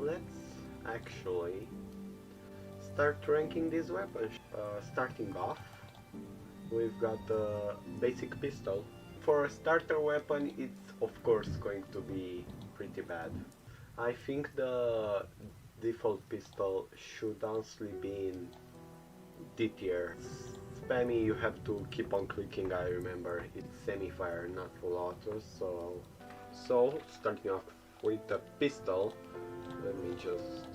let's actually start ranking these weapons. Starting off, we've got the basic pistol. For a starter weapon, it's of course going to be pretty bad. I think the default pistol should honestly be in D tier. Spammy, you have to keep on clicking, I remember. It's semi-fire, not full auto, so starting off with the pistol, let me just...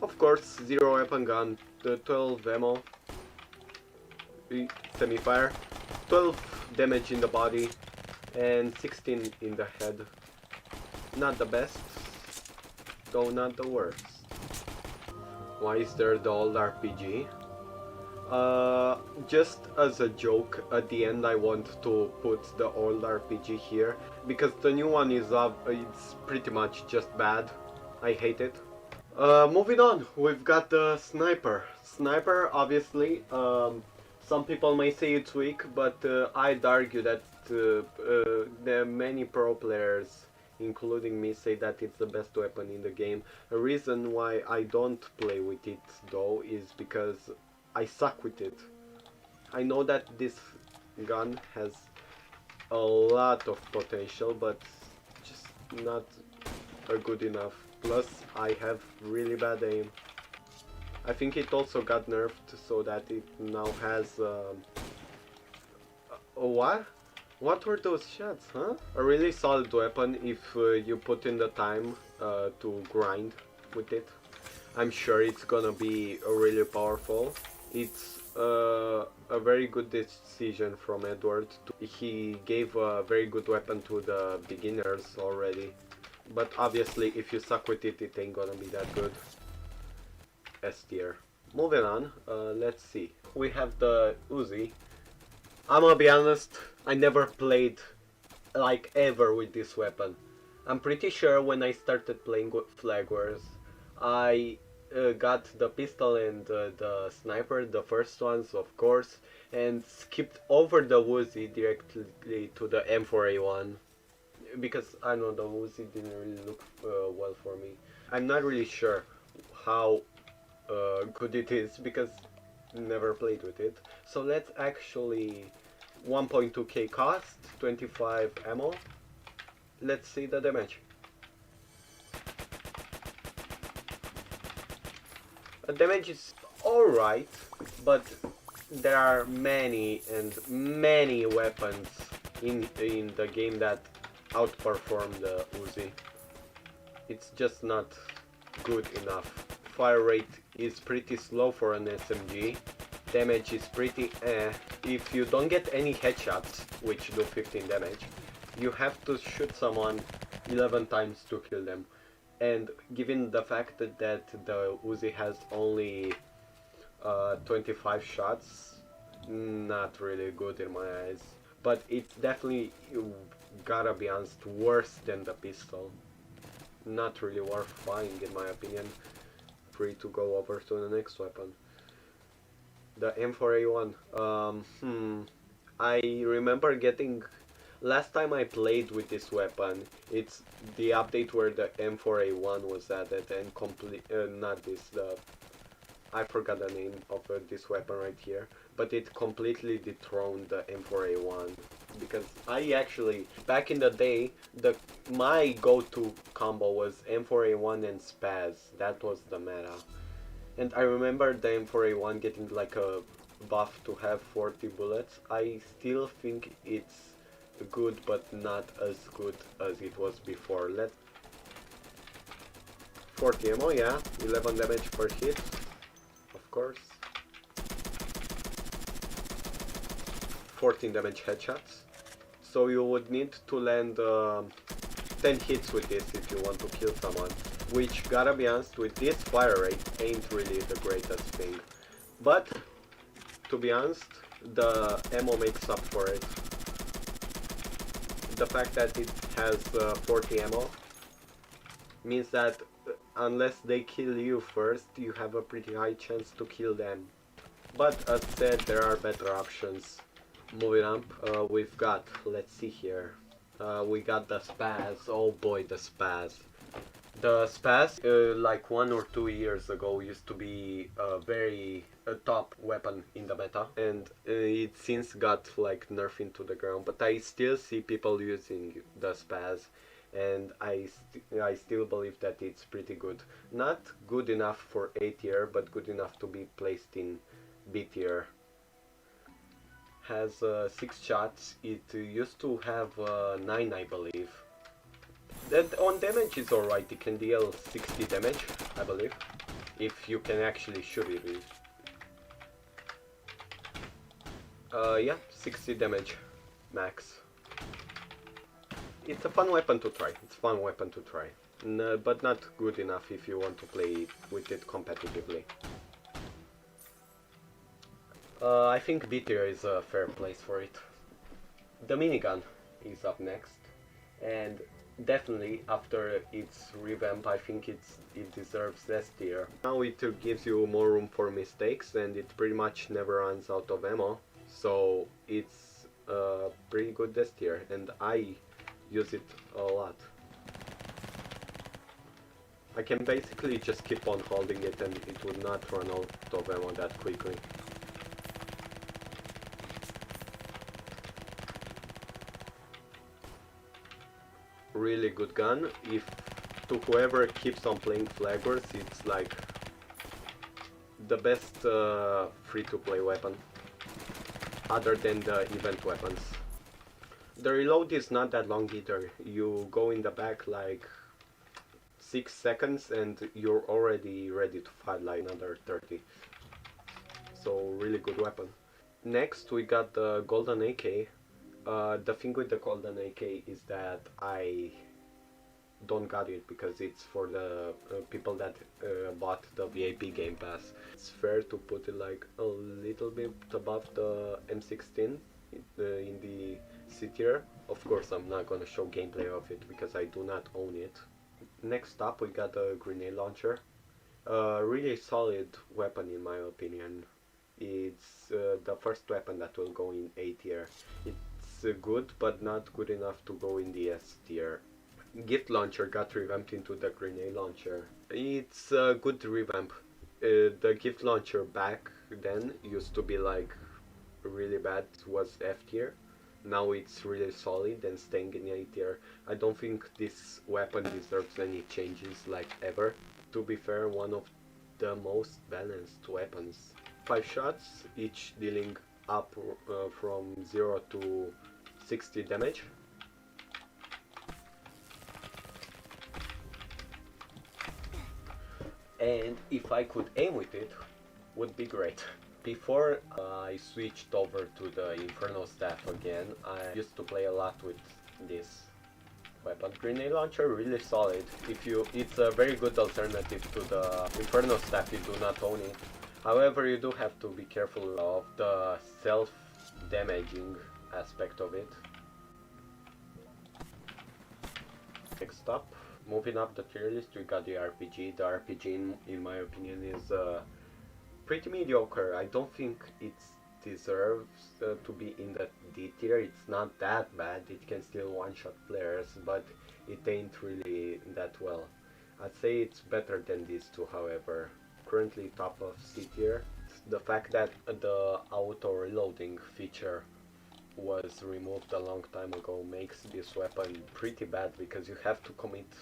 Of course, 0 weapon gun, the 12 ammo, semi-fire, 12 damage in the body, and 16 in the head. Not the best, though not the worst. Why is there the old RPG? Just as a joke, at the end I want to put the old RPG here, because the new one is it's pretty much just bad. I hate it. Moving on, we've got the sniper. Sniper, obviously, some people may say it's weak, but I'd argue that there are many pro players, including me, say that it's the best weapon in the game. A reason why I don't play with it though is because I suck with it. I know that this gun has a lot of potential, but just not good enough. Plus I have really bad aim. I think it also got nerfed so that it now has what? What were those shots, huh? A really solid weapon if you put in the time to grind with it. I'm sure it's gonna be really powerful. It's a very good decision from Edward. He gave a very good weapon to the beginners already. But obviously if you suck with it, it ain't gonna be that good. S tier. Moving on, let's see. We have the Uzi. I'm gonna be honest, I never played like ever with this weapon. I'm pretty sure when I started playing with FlagWars, I got the pistol and the sniper, the first ones of course, and skipped over the Uzi directly to the M4A1. Because I know the Uzi didn't really look well for me. I'm not really sure how good it is because never played with it. So let's actually 1.2k cost, 25 ammo. Let's see the damage. The damage is alright, but there are many and many weapons in the game that outperform the Uzi. It's just not good enough. Fire rate is pretty slow for an SMG. Damage is pretty If you don't get any headshots, which do 15 damage, you have to shoot someone 11 times to kill them. And given the fact that the Uzi has only 25 shots, not really good in my eyes. But it's definitely, gotta be honest, worse than the pistol. Not really worth buying in my opinion. Free to go over to the next weapon. The M4A1. I remember getting... Last time I played with this weapon, it's the update where the M4A1 was added and not this, I forgot the name of this weapon right here, but it completely dethroned the M4A1. Because I actually, back in the day, my go-to combo was M4A1 and Spaz. That was the meta. And I remember the M4A1 getting like a buff to have 40 bullets. I still think it's good, but not as good as it was before. 40 ammo, yeah, 11 damage per hit, of course. 14 damage headshots. So you would need to land 10 hits with this if you want to kill someone. Which, gotta be honest, with this fire rate ain't really the greatest thing. But, to be honest, the ammo makes up for it. The fact that it has 40 ammo means that unless they kill you first, you have a pretty high chance to kill them. But as said, there are better options. Moving up, we've got, let's see here, We got the Spaz. Oh boy, the Spaz. The Spaz, like 1 or 2 years ago, used to be a very top weapon in the meta, and it since got like nerfed into the ground. But I still see people using the Spaz, and I still believe that it's pretty good. Not good enough for A tier, but good enough to be placed in B tier. Has 6 shots. It used to have 9, I believe. That on damage is alright. It can deal 60 damage, I believe, if you can actually shoot it with. Yeah, 60 damage max. It's a fun weapon to try. It's a fun weapon to try, but not good enough if you want to play with it competitively. I think B tier is a fair place for it. The Minigun is up next, and definitely after its revamp, I think it deserves S tier. Now it gives you more room for mistakes, and it pretty much never runs out of ammo, so it's pretty good S tier, and I use it a lot. I can basically just keep on holding it and it would not run out of ammo that quickly. Really good gun. If to whoever keeps on playing FlagWars, it's like the best free-to-play weapon, other than the event weapons. The reload is not that long either. You go in the back like 6 seconds and you're already ready to fight like another 30. So really good weapon. Next we got the golden AK. The thing with the golden AK is that I don't got it because it's for the people that bought the VIP Game Pass. It's fair to put it like a little bit above the M16 in the C tier. Of course I'm not gonna show gameplay of it because I do not own it. Next up we got the grenade launcher. Really solid weapon in my opinion. It's the first weapon that will go in A tier. It's good, but not good enough to go in the S tier. Gift launcher got revamped into the grenade launcher. It's a good revamp. The gift launcher back then used to be like really bad, it was F tier. Now it's really solid and staying in A tier. I don't think this weapon deserves any changes like ever. To be fair, one of the most balanced weapons. 5 shots, each dealing up from 0 to 60 damage. And if I could aim with it, would be great. Before I switched over to the Inferno Staff again, I used to play a lot with this weapon. Grenade launcher really solid. It's a very good alternative to the Inferno Staff if you do not own it. However, you do have to be careful of the self-damaging aspect of it. Next up, moving up the tier list, we got the RPG. The RPG, in my opinion, is pretty mediocre. I don't think it deserves to be in the D tier. It's not that bad. It can still one-shot players, but it ain't really that well. I'd say it's better than these two, however. Currently top of C tier. The fact that the auto reloading feature was removed a long time ago makes this weapon pretty bad because you have to commit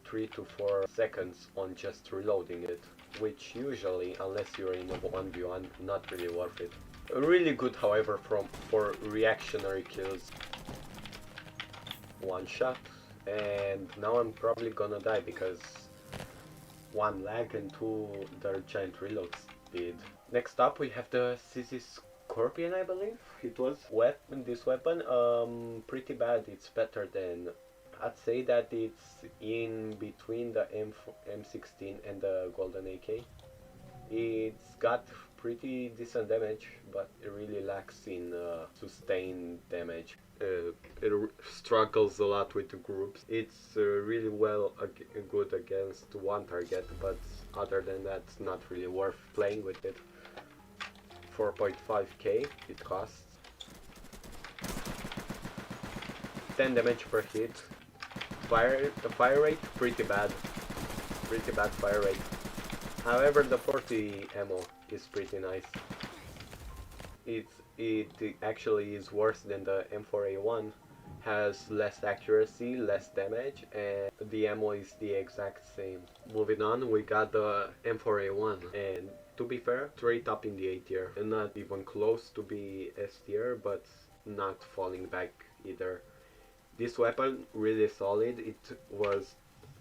3 to 4 seconds on just reloading it, which usually, unless you're in a 1v1, not really worth it. Really good, however, for reactionary kills. One shot, and now I'm probably gonna die because 1 lag and 2 the giant reload speed. Next up we have the Scoripion, I believe it was. This weapon, pretty bad. It's better than, I'd say that it's in between the M16 and the golden AK. It's got pretty decent damage, but it really lacks in sustained damage. It struggles a lot with the groups. It's really good against one target, but other than that, it's not really worth playing with it. 4.5k it costs. 10 damage per hit. The fire rate, pretty bad. Pretty bad fire rate. However, the 40 ammo is pretty nice. It actually is worse than the M4A1. Has less accuracy, less damage, and the ammo is the exact same. Moving on, we got the M4A1, and to be fair, straight up in the A tier, and not even close to be S tier, but not falling back either. This weapon really solid. It was,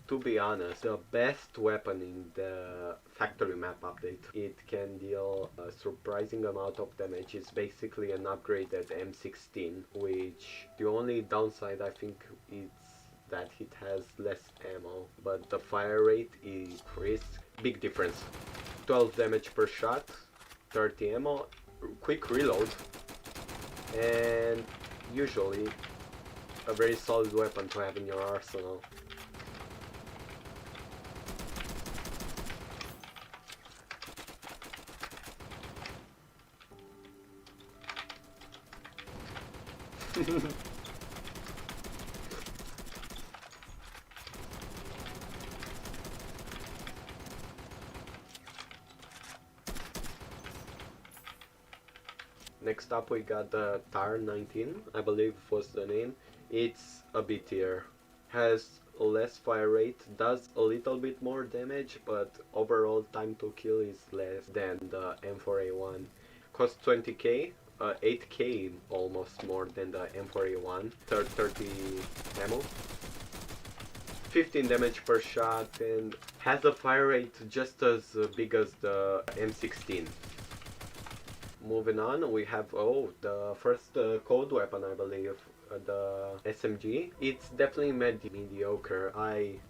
to be honest, the best weapon in the factory map update. It can deal a surprising amount of damage. It's basically an upgraded M16, which the only downside I think is that it has less ammo, but the fire rate increased. Big difference. 12 damage per shot, 30 ammo, quick reload, and usually a very solid weapon to have in your arsenal. Next up we got the TAR 19, I believe was the name. It's a B tier. Has less fire rate, does a little bit more damage, but overall time to kill is less than the M4A1. Costs 20k, 8k almost more than the M4A1, 30 ammo, 15 damage per shot, and has a fire rate just as big as the M16. Moving on, we have the first code weapon, I believe, the SMG. It's definitely mediocre.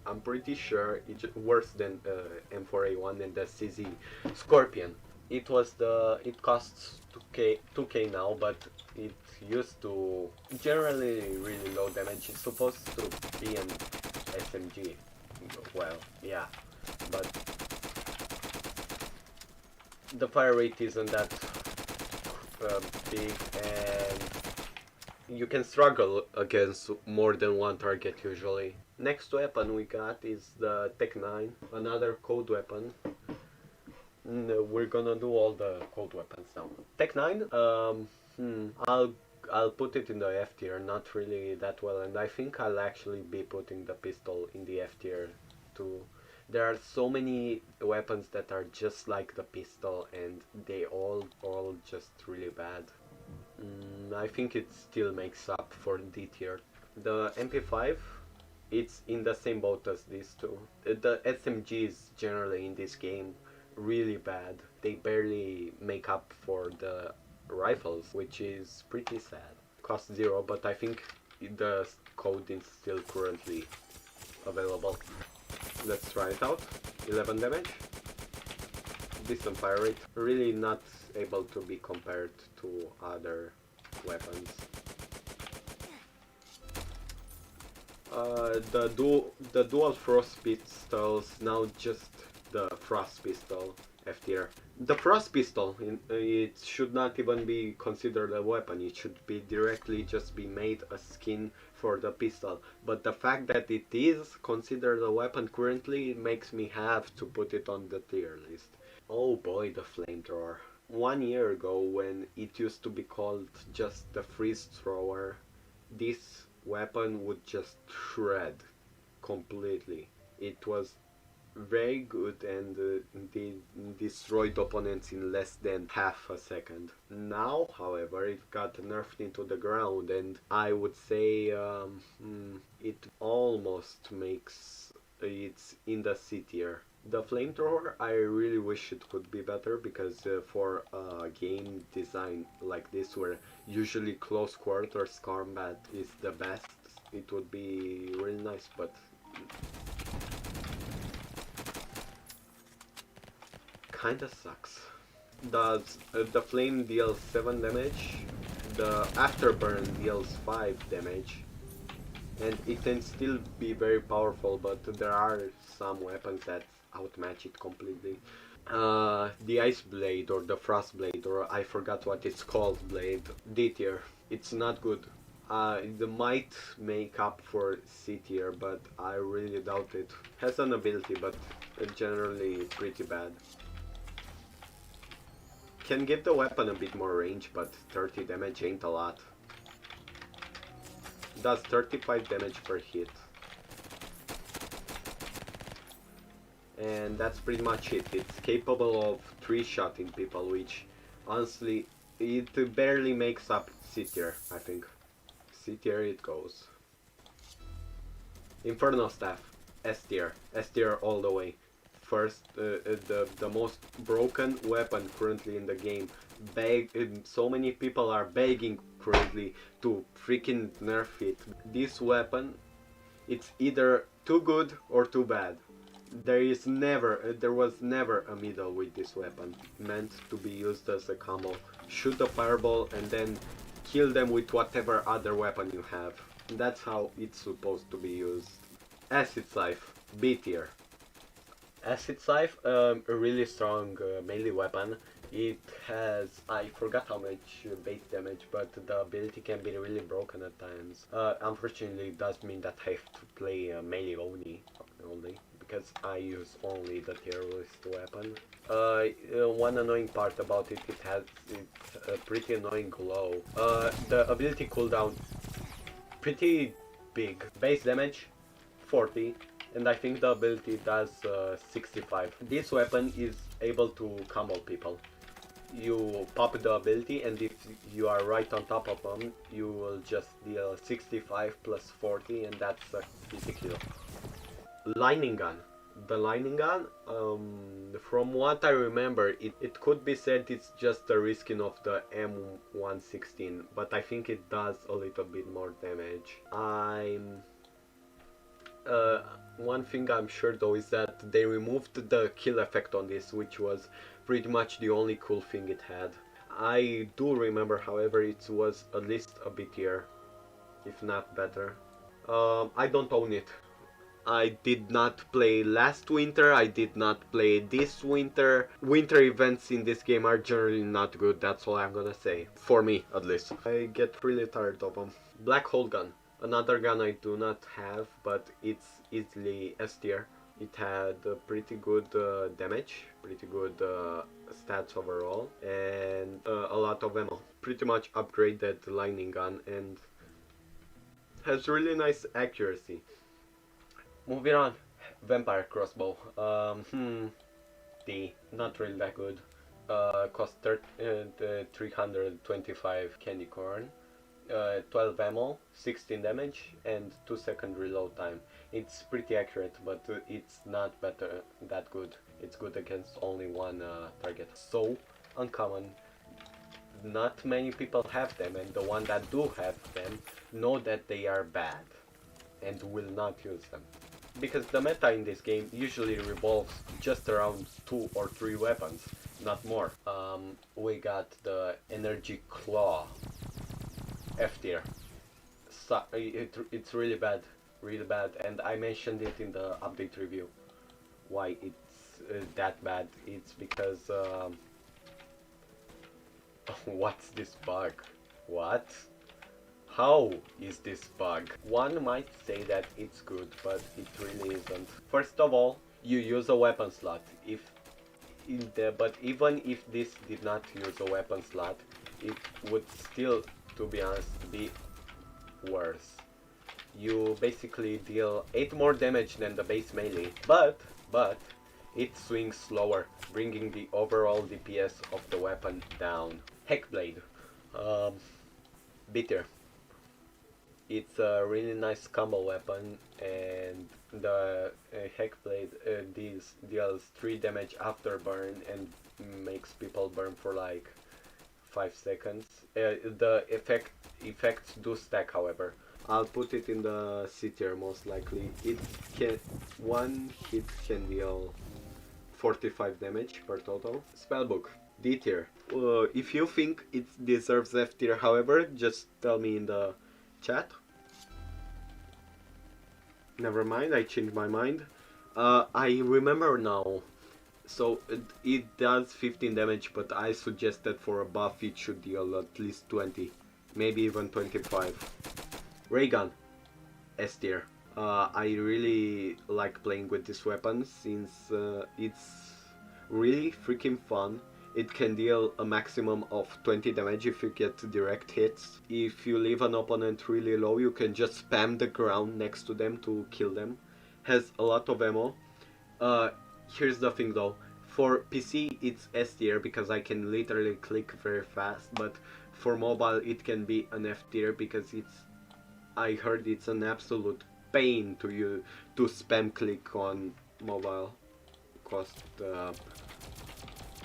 I'm pretty sure it's worse than M4A1 and the CZ Scoripion. It costs 2k now, but it used to generally really low damage. It's supposed to be an SMG. Well, yeah, but the fire rate isn't that big, and you can struggle against more than one target usually. Next weapon we got is the Tech 9, another code weapon. No, we're gonna do all the code weapons now. Tech 9, I'll put it in the F tier, not really that well, and I think I'll actually be putting the pistol in the F tier too. There are so many weapons that are just like the pistol, and they all just really bad. I think it still makes up for D tier. The MP5, it's in the same boat as these two. The SMGs generally in this game really bad. They barely make up for the rifles, which is pretty sad. Cost 0, but I think the code is still currently available. Let's try it out. 11 damage. Decent fire rate. Really not able to be compared to other weapons. The dual frost pistols, now just the frost pistol, F tier. The frost pistol, it should not even be considered a weapon. It should be directly just be made a skin for the pistol. But the fact that it is considered a weapon currently makes me have to put it on the tier list. Oh boy, the Flamethrower. 1 year ago, when it used to be called just the Freeze Thrower, this weapon would just shred completely. It was very good and they destroyed opponents in less than half a second. Now, however, it got nerfed into the ground, and I would say it almost makes it's in the C tier. The Flamethrower, I really wish it could be better, because for a game design like this, where usually close quarters combat is the best, it would be really nice, but kinda sucks. The flame deals 7 damage, the afterburn deals 5 damage, and it can still be very powerful, but there are some weapons that outmatch it completely. The ice blade or the frost blade, or I forgot what it's called, blade, D tier. It's not good. It might make up for C tier, but I really doubt it. Has an ability, but generally pretty bad. Can give the weapon a bit more range, but 30 damage ain't a lot. Does 35 damage per hit. And that's pretty much it. It's capable of 3-shotting people, which honestly, it barely makes up C tier, I think. C tier it goes. Inferno Staff, S tier. S tier all the way. First, the most broken weapon currently in the game. So many people are begging currently to freaking nerf it. This weapon, it's either too good or too bad. There was never a middle with this weapon. Meant to be used as a combo. Shoot a fireball and then kill them with whatever other weapon you have. That's how it's supposed to be used. Acid Scythe, B tier. Acid Scythe, a really strong melee weapon. It has, I forgot how much base damage, but the ability can be really broken at times. Unfortunately, it does mean that I have to play melee only, because I use only the tierlist weapon. One annoying part about it, it has a pretty annoying glow. The ability cooldown, pretty big. Base damage, 40. And I think the ability does 65. This weapon is able to combo people. You pop the ability, and if you are right on top of them, you will just deal 65 plus 40, and that's a easy kill. Lightning Gun. The Lightning Gun, from what I remember, it could be said it's just a reskin of the M116, but I think it does a little bit more damage. One thing I'm sure though is that they removed the kill effect on this, which was pretty much the only cool thing it had. I do remember, however, it was at least a bit here, if not better. I don't own it. I did not play last winter, I did not play this winter. Winter events in this game are generally not good, that's all I'm gonna say. For me, at least. I get really tired of them. Black Hole Gun. Another gun I do not have, but it's easily S tier. It had pretty good damage, pretty good stats overall, and a lot of ammo. Pretty much upgraded lightning gun and has really nice accuracy. Moving on, Vampire Crossbow. Not really that good. Cost 325 candy corn. 12 ammo, 16 damage, and 2-second reload time. It's pretty accurate, but it's not that good. It's good against only one target. So uncommon. Not many people have them, and the one that do have them know that they are bad and will not use them. Because the meta in this game usually revolves just around 2 or 3 weapons, not more. We got the Energy Claw. F tier. So, it's really bad, and I mentioned it in the update review. Why it's that bad? It's because what's this bug? What? How is this bug? One might say that it's good, but it really isn't. First of all, you use a weapon slot. But even if this did not use a weapon slot, it would still, to be honest, be worse. You basically deal 8 more damage than the base melee, but it swings slower, bringing the overall DPS of the weapon down. Heckblade. Bitter. It's a really nice combo weapon, and the Heckblade deals 3 damage after burn and makes people burn for like 5 seconds. The effects do stack, however. I'll put it in the C tier most likely. One hit can deal 45 damage per total. Spellbook, D tier. If you think it deserves F tier, however, just tell me in the chat. Never mind, I changed my mind. I remember now. So it does 15 damage, but I suggested for a buff it should deal at least 20. maybe even 25. RayGun, S tier. I really like playing with this weapon since it's really freaking fun. It can deal a maximum of 20 damage if you get direct hits. If you leave an opponent really low, you can just spam the ground next to them to kill them. Has a lot of ammo. Here's the thing though. For PC it's S tier because I can literally click very fast, but for mobile it can be an F tier because I heard it's an absolute pain to spam click on mobile. Cost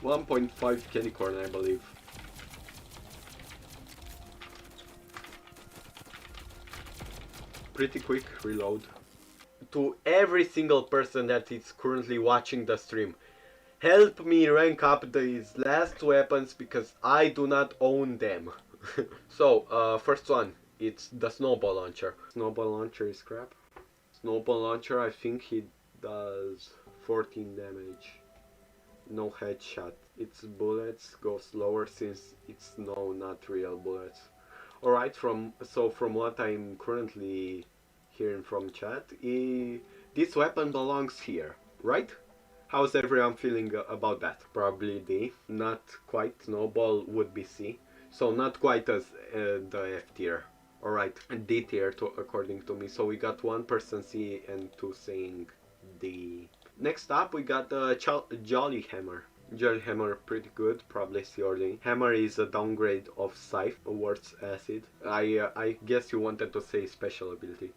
1.5 candy corn, I believe. Pretty quick reload. To every single person that is currently watching the stream, help me rank up these last weapons because I do not own them. So, first one, it's the Snowball Launcher. Snowball Launcher is crap. Snowball Launcher, I think he does 14 damage. No headshot. Its bullets go slower since it's not real bullets. Alright, from what I'm currently hearing from chat, this weapon belongs here, right? How's everyone feeling about that? Probably D. Not quite. Snowball would be C. So not quite as the F tier. Alright, D tier according to me. So we got one person C and two saying D. Next up we got the Jolly Hammer. Jolly Hammer pretty good, probably C or D. Hammer is a downgrade of Scythe, worse acid. I guess you wanted to say special ability,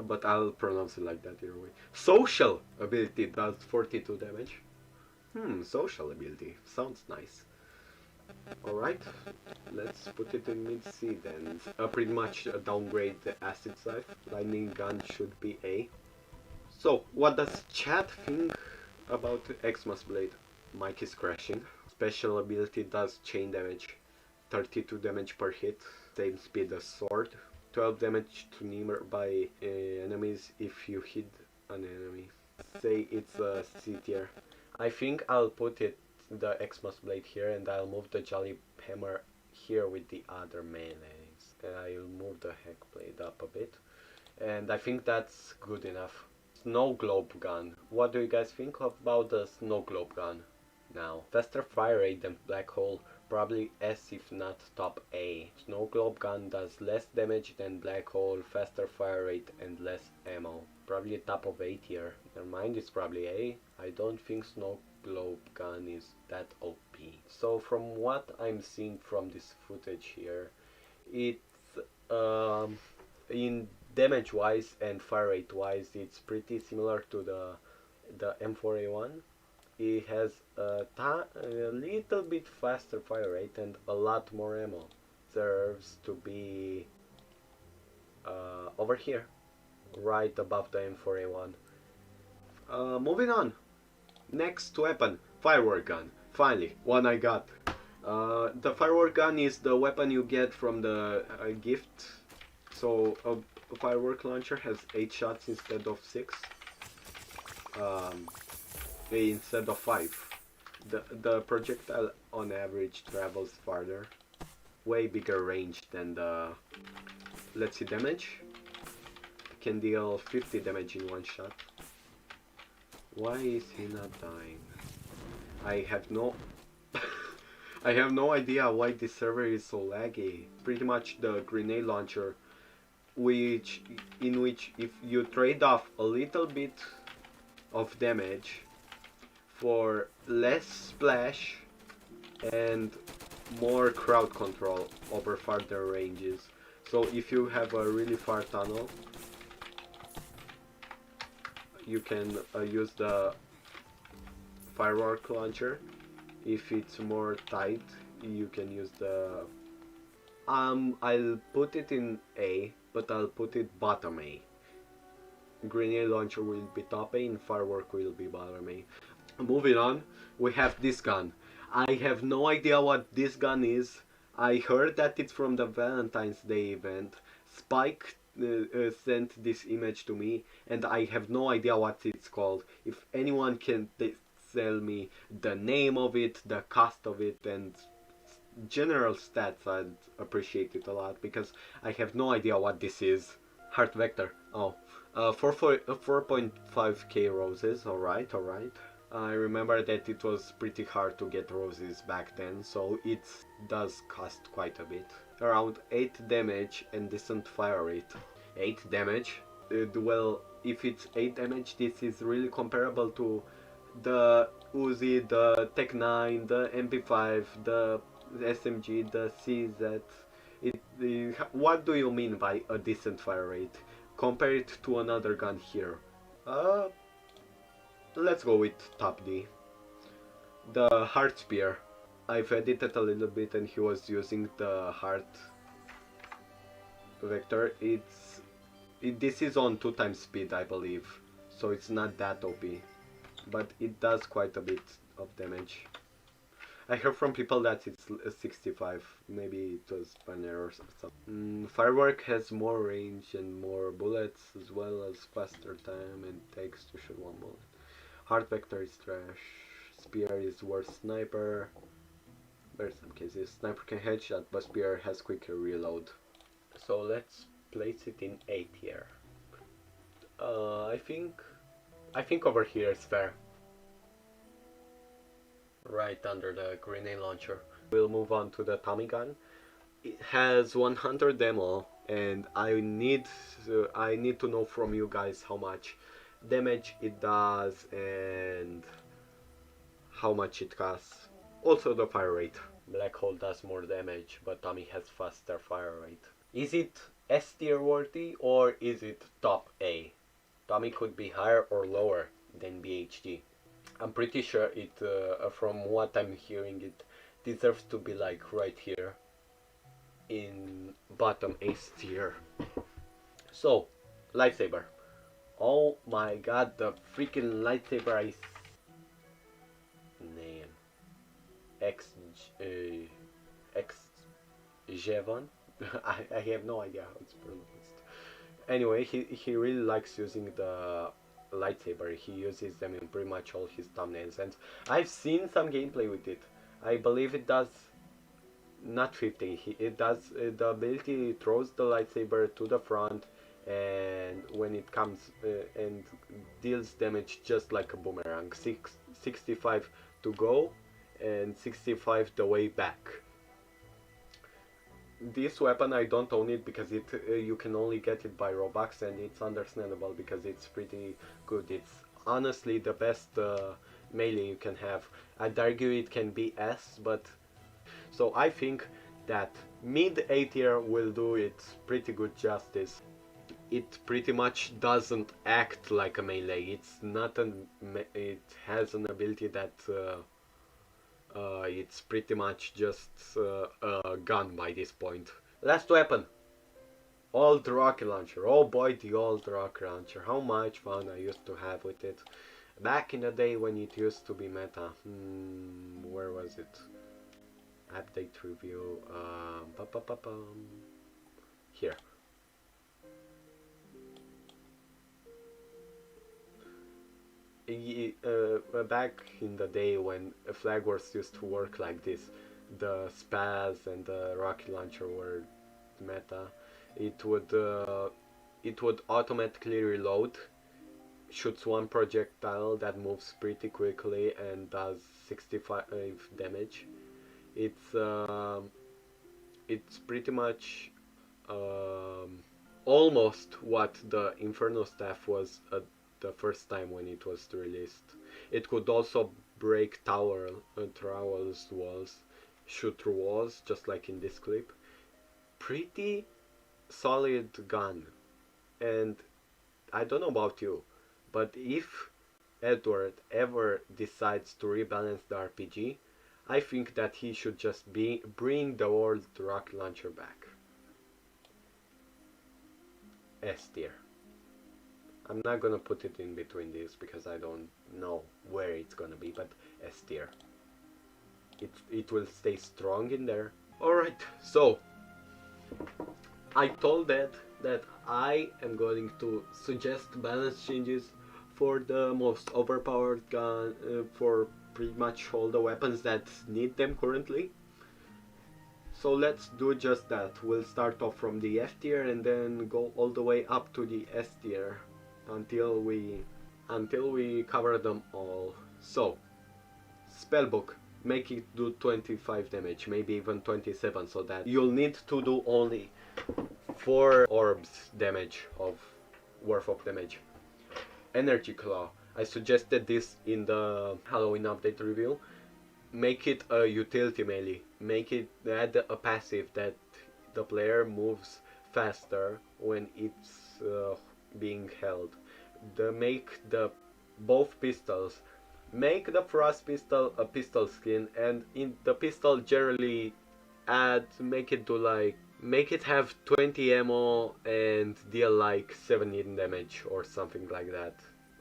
but I'll pronounce it like that either way. Social ability does 42 damage. Social ability. Sounds nice. Alright, let's put it in mid C then. Pretty much a downgrade the acid Scythe. Lightning gun should be A. So, what does chat think about Xmas Blade? Mike is crashing. Special ability does chain damage. 32 damage per hit. Same speed as sword. 12 damage to nearby enemies if you hit an enemy. Say it's a C tier. I think I'll put the Xmas Blade here and I'll move the Jolly Hammer here with the other melees. And I'll move the Heck Blade up a bit. And I think that's good enough. SnowGlobe Gun. What do you guys think about the SnowGlobe Gun now? Faster fire rate than Black Hole. Probably S if not top A. SnowGlobe Gun does less damage than Black Hole, faster fire rate and less ammo. Probably top of A tier. Never mind, it's probably A. I don't think SnowGlobe Gun is that OP. So from what I'm seeing from this footage here, it's in damage wise and fire rate wise it's pretty similar to the M4A1. It has a little bit faster fire rate and a lot more ammo. Deserves to be over here, right above the M4A1. Moving on. Next weapon, Firework Gun. Finally, one I got. The Firework Gun is the weapon you get from the gift. So a Firework Launcher has 8 shots instead of 6. Instead of 5. The projectile on average travels farther. Way bigger range than the... Let's see damage. Can deal 50 damage in one shot. Why is he not dying? I have no... I have no idea why this server is so laggy. Pretty much the grenade launcher, in which if you trade off a little bit of damage for less splash and more crowd control over farther ranges. So if you have a really far tunnel, you can use the Firework Launcher. If it's more tight, you can use the... I'll put it in A, but I'll put it bottom A. Grenade Launcher will be top A and Firework will be bottom A. Moving on, we have this gun. I have no idea what this gun is. I heard that it's from the Valentine's Day event. Spike sent this image to me and I have no idea what it's called. If anyone can tell me the name of it, the cost of it, and general stats, I'd appreciate it a lot because I have no idea what this is. Heart Vector. Oh, 4.5k roses. Alright, alright. I remember that it was pretty hard to get roses back then, so it does cost quite a bit. Around 8 damage and decent fire rate. 8 damage? Well, if it's 8 damage, this is really comparable to the Uzi, the Tech 9, the MP5, the SMG, the CZ. What do you mean by a decent fire rate? Compare it to another gun here. Let's go with top D. The Heart Spear. I've edited a little bit and he was using the Heart Vector. This is on 2 times speed, I believe, so it's not that OP, but it does quite a bit of damage. I heard from people that it's 65, maybe it was an error or something. Firework has more range and more bullets, as well as faster time and takes to shoot 1 bullet. Heart Vector is trash. Spear is worse sniper. There's some cases. Sniper can headshot, but Spear has quicker reload. So let's place it in A tier. I think over here is fair. Right under the grenade launcher. We'll move on to the Tommy gun. It has 100 ammo, and I need to know from you guys how much damage it does and how much it costs. Also the fire rate. Black Hole does more damage, but Tommy has faster fire rate. Is it S tier worthy or is it top A? Tommy could be higher or lower than BHG. I'm pretty sure it, from what I'm hearing, it deserves to be like right here in bottom S tier. So, Lightsaber. Oh my god, the freaking Lightsaber name. Jevon? I have no idea how it's pronounced. Anyway, he really likes using the lightsaber. He uses them in pretty much all his thumbnails, and I've seen some gameplay with it. I believe it does not 50. It does the ability throws the lightsaber to the front, and when it comes and deals damage just like a boomerang. 65 to go and 65 the way back. This weapon I don't own it because it you can only get it by Roblox, and it's understandable because it's pretty good. It's honestly the best melee you can have. I'd argue it can be S, but so I think that mid A tier will do it pretty good justice. It pretty much doesn't act like a melee. It's not it has an ability that it's pretty much just a gun by this point. Last weapon. Old rocket launcher. Oh boy, the old rocket launcher. How much fun I used to have with it. Back in the day when it used to be meta. Where was it? Update review. Here. Back in the day when FlagWars used to work like this, the Spaz and the rocket launcher were meta. It would automatically reload, shoots one projectile that moves pretty quickly and does 65 damage. It's pretty much almost what the Inferno Staff was at the first time when it was released. It could also break towers, walls, shoot through walls, just like in this clip. Pretty solid gun. And I don't know about you, but if Edward ever decides to rebalance the RPG, I think that he should just bring the old rocket launcher back. S tier. I'm not gonna put it in between these because I don't know where it's gonna be, but S tier. It will stay strong in there. Alright, so I told that I am going to suggest balance changes for the most overpowered gun, for pretty much all the weapons that need them currently. So let's do just that. We'll start off from the F tier and then go all the way up to the S tier until we cover them all. So, spellbook, make it do 25 damage, maybe even 27, so that you'll need to do only 4 orbs damage worth of damage. Energy Claw, I suggested this in the Halloween update review. Make it a utility melee. Make it add a passive that the player moves faster when it's being held. Make both pistols. Make the frost pistol a pistol skin, and in the pistol generally make it have 20 ammo and deal like 17 damage or something like that.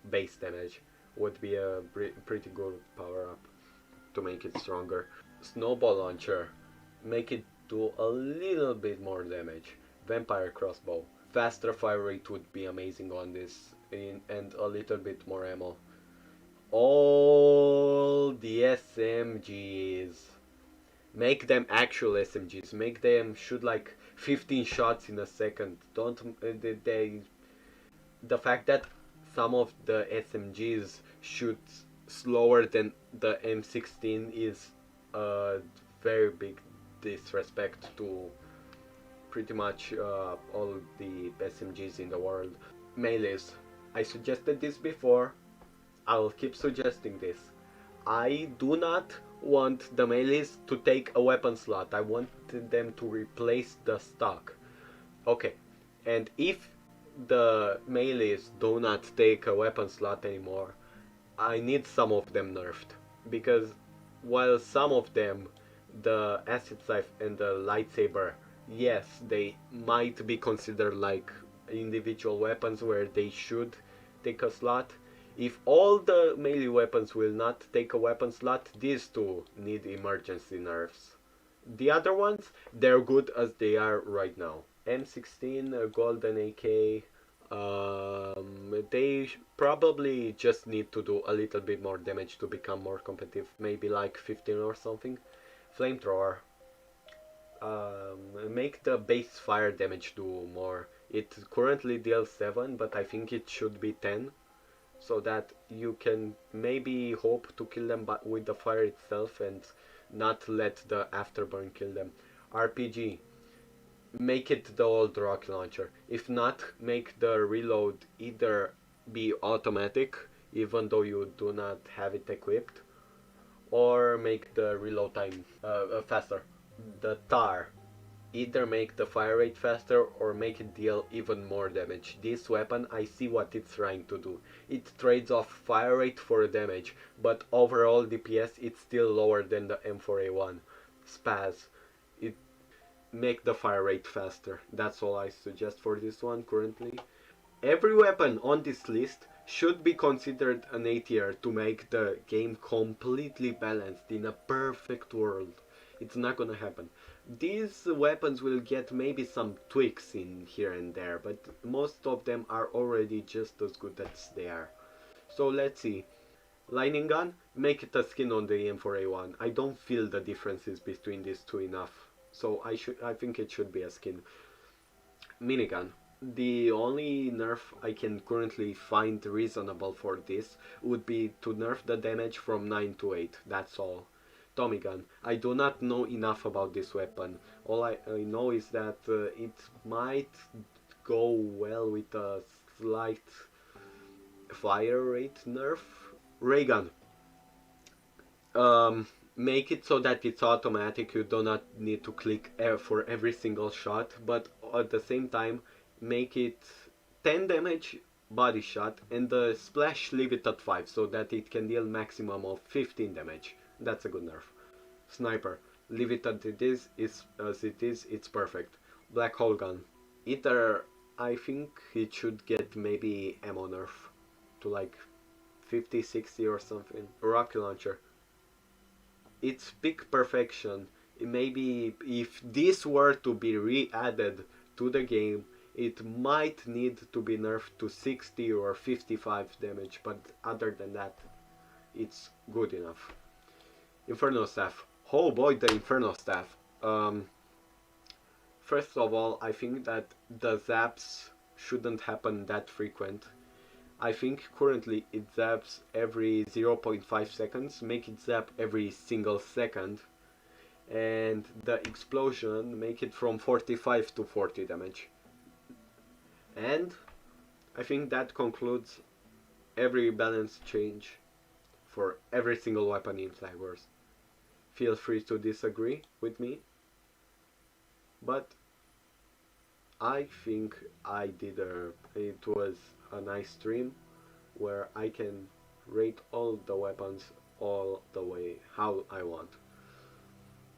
Base damage would be a pretty good power up to make it stronger. Snowball Launcher, make it do a little bit more damage. Vampire Crossbow, faster fire rate would be amazing on this, and a little bit more ammo. All the SMGs, make them actual SMGs. Make them shoot like 15 shots in a second. Don't the fact that some of the SMGs shoot slower than the M16 is a very big disrespect to pretty much all the SMGs in the world. Melees, I suggested this before, I'll keep suggesting this. I do not want the melees to take a weapon slot, I want them to replace the stock. Okay, and if the melees do not take a weapon slot anymore, I need some of them nerfed, because while some of them, the acid scythe and the lightsaber, yes, they might be considered like individual weapons where they should take a slot. If all the melee weapons will not take a weapon slot, these two need emergency nerfs. The other ones, they're good as they are right now. M16, Golden AK, they probably just need to do a little bit more damage to become more competitive, maybe like 15 or something. Flamethrower, make the base fire damage do more. It currently deals 7, but I think it should be 10, so that you can maybe hope to kill them with the fire itself and not let the afterburn kill them. RPG, make it the old rocket launcher. If not, make the reload either be automatic, even though you do not have it equipped, or make the reload time faster. The tar, either make the fire rate faster or make it deal even more damage. This weapon, I see what it's trying to do. It trades off fire rate for damage, but overall DPS it's still lower than the M4A1. Spaz, it make the fire rate faster. That's all I suggest for this one currently. Every weapon on this list should be considered an A tier to make the game completely balanced in a perfect world. It's not gonna happen. These weapons will get maybe some tweaks in here and there, but most of them are already just as good as they are. So let's see. Lightning Gun, make it a skin on the M4A1. I don't feel the differences between these two enough, so I think it should be a skin. Minigun. The only nerf I can currently find reasonable for this would be to nerf the damage from 9 to 8, that's all. Tommy gun. I do not know enough about this weapon. All I know is that it might go well with a slight fire rate nerf. RayGun. Make it so that it's automatic, you do not need to click for every single shot, but at the same time make it 10 damage body shot and the splash leave it at 5 so that it can deal maximum of 15 damage. That's a good nerf. Sniper, leave it as it is, it's perfect. Black hole gun. Either I think it should get maybe ammo nerf to like 50, 60 or something. Rocket launcher. It's peak perfection. Maybe if this were to be re-added to the game, it might need to be nerfed to 60 or 55 damage, but other than that, it's good enough. Inferno Staff. Oh boy, the Inferno Staff. First of all, I think that the zaps shouldn't happen that frequent. I think currently it zaps every 0.5 seconds, make it zap every single second, and the explosion make it from 45 to 40 damage. And I think that concludes every balance change for every single weapon in FlagWars. Feel free to disagree with me, but I think it was a nice stream where I can rate all the weapons all the way how I want.